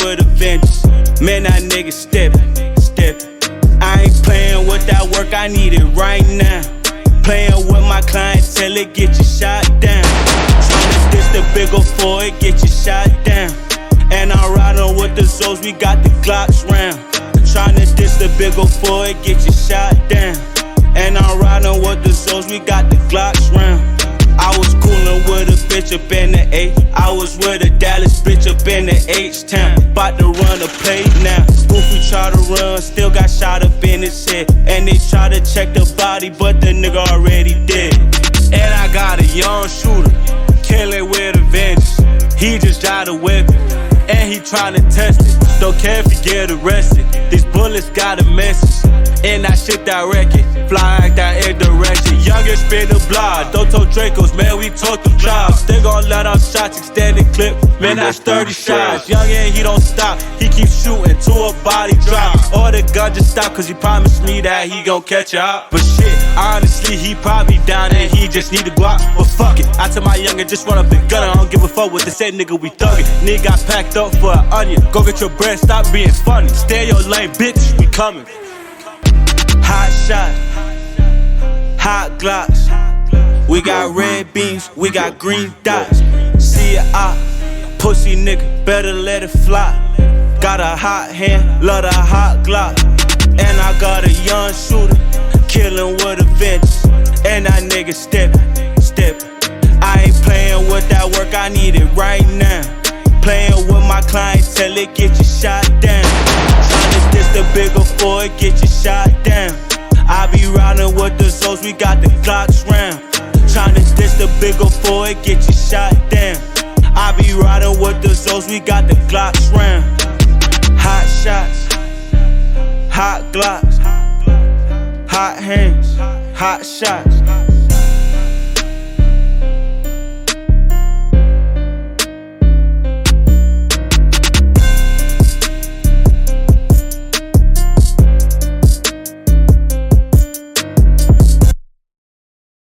with a vengeance. Man, that nigga steppin'. I ain't playing with that work, I need it right now. Playing with my clientele, it get you shot down. Tryna diss the big ol' 4, it get you shot down. And I'm riding with the Zoes, we got the Glocks round. Tryna diss the big ol' 4, it get you shot down. And I'm riding with the Zoes, we got the Glocks round. I was coolin' with a bitch up in the A. I was with a Dallas bitch up in the H-Town. Bout to run a play now. Goofy try to run, still got shot up in his head. And they try to check the body, but the nigga already dead. And I got a young shooter, killin' with a vengeance. He just drive the weapon, and he tryna test it. Don't care if he get arrested. These bullets got a message, and that shit direct it. Fly like that in direction. Youngest spin the block. Don't told Dracos, man, we told them clouds. They gon' let our shots extend the clip. Man, that's 30 shots. Youngin', he don't stop. He keeps shooting to a body drop. Or the gun just stop, cause he promised me that he gon' catch up. But shit, honestly, he probably down and he just need a Glock. But fuck it, I tell my youngin', just run up and gun it. I don't give a fuck what they say, nigga, we thuggin'. Nigga got packed up for an onion. Go get your bread, stop being funny. Stay in your lane, bitch, we coming. Hot shot, hot Glocks. We got red beams, we got green dots. See it out, pussy nigga, better let it fly. Got a hot hand, love a hot Glock. And I got a young shooter, killin' with a vengeance. And that nigga steppin'. I ain't playin' with that work, I need it right now. Playin' with my clientele, it get you shot down. Tryna diss the big ol' 4, it get you shot down. I be riding with the Zoes, we got the Glocks round. Tryna diss the big ol' 4, it get you shot down. I be riding with the Zoes, we got the Glocks round. Hot shots, hot Glocks, hot hands, hot shots.